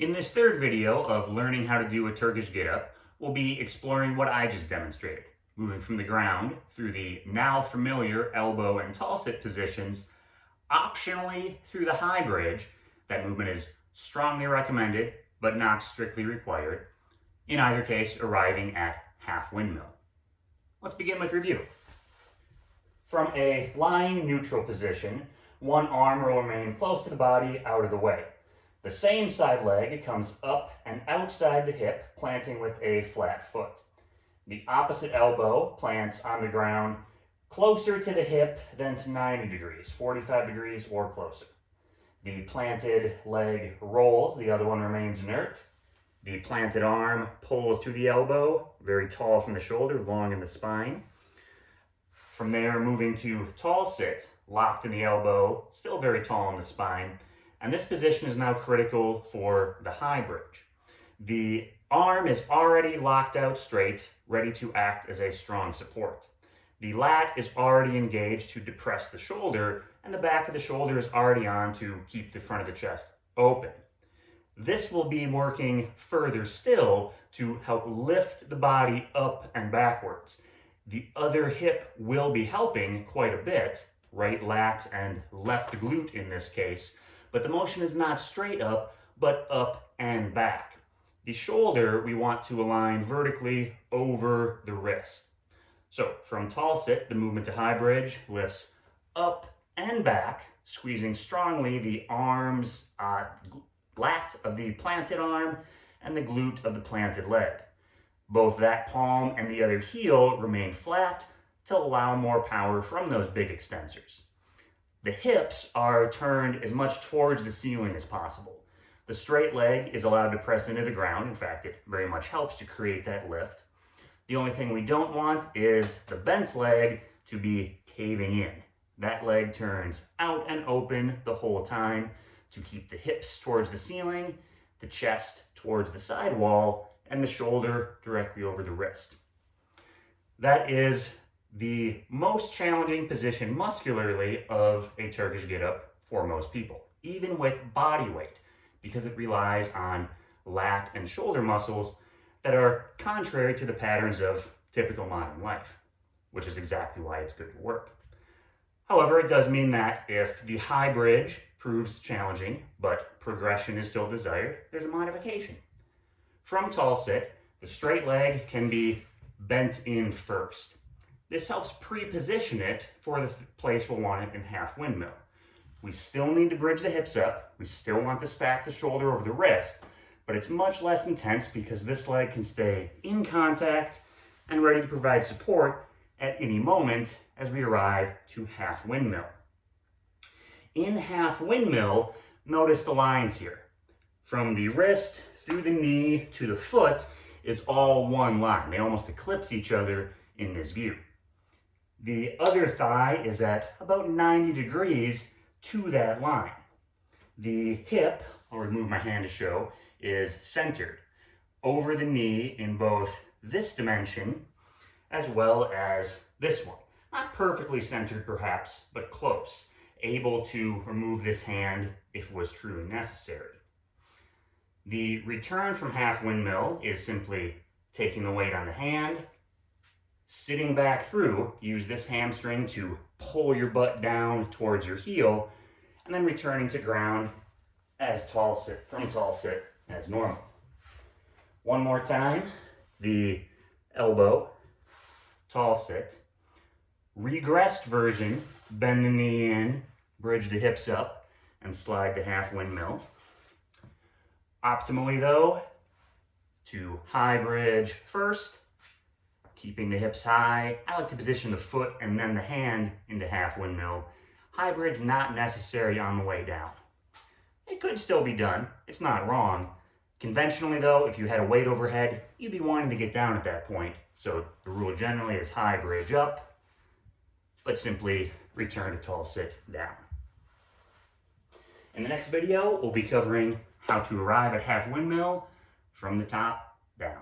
In this third video of learning how to do a Turkish get-up, we'll be exploring what I just demonstrated, moving from the ground through the now familiar elbow and tall sit positions, optionally through the high bridge. That movement is strongly recommended, but not strictly required. In either case, arriving at half windmill. Let's begin with review. From a lying neutral position, one arm will remain close to the body, out of the way. The same side leg comes up and outside the hip, planting with a flat foot. The opposite elbow plants on the ground closer to the hip than to 90 degrees, 45 degrees or closer. The planted leg rolls, the other one remains inert. The planted arm pulls to the elbow, very tall from the shoulder, long in the spine. From there, moving to tall sit, locked in the elbow, still very tall in the spine. And this position is now critical for the high bridge. The arm is already locked out straight, ready to act as a strong support. The lat is already engaged to depress the shoulder, and the back of the shoulder is already on to keep the front of the chest open. This will be working further still to help lift the body up and backwards. The other hip will be helping quite a bit, right lat and left glute in this case, but the motion is not straight up, but up and back. The shoulder we want to align vertically over the wrist. So from tall sit, the movement to high bridge lifts up and back, squeezing strongly the arms, lat of the planted arm and the glute of the planted leg. Both that palm and the other heel remain flat to allow more power from those big extensors. The hips are turned as much towards the ceiling as possible. The straight leg is allowed to press into the ground. In fact, it very much helps to create that lift. The only thing we don't want is the bent leg to be caving in. That leg turns out and open the whole time to keep the hips towards the ceiling, the chest towards the side wall, and the shoulder directly over the wrist. That is the most challenging position muscularly of a Turkish get-up for most people, even with body weight, because it relies on lat and shoulder muscles that are contrary to the patterns of typical modern life, which is exactly why it's good to work. However, it does mean that if the high bridge proves challenging, but progression is still desired, there's a modification. From tall sit, the straight leg can be bent in first. This helps pre-position it for the place we'll want it in half windmill. We still need to bridge the hips up. We still want to stack the shoulder over the wrist, but it's much less intense because this leg can stay in contact and ready to provide support at any moment as we arrive to half windmill. In half windmill, notice the lines here. From the wrist through the knee to the foot is all one line. They almost eclipse each other in this view. The other thigh is at about 90 degrees to that line. The hip, I'll remove my hand to show, is centered over the knee in both this dimension as well as this one. Not perfectly centered perhaps, but close. Able to remove this hand if it was truly necessary. The return from half windmill is simply taking the weight on the hand, sitting back through, use this hamstring to pull your butt down towards your heel, and then returning to ground as tall sit, from tall sit as normal. One more time, the elbow, tall sit. Regressed version, bend the knee in, bridge the hips up, and slide to half windmill. Optimally though, to high bridge first, keeping the hips high. I like to position the foot and then the hand into half windmill. High bridge not necessary on the way down. It could still be done, it's not wrong. Conventionally though, if you had a weight overhead, you'd be wanting to get down at that point. So the rule generally is high bridge up, but simply return to tall sit down. In the next video, we'll be covering how to arrive at half windmill from the top down.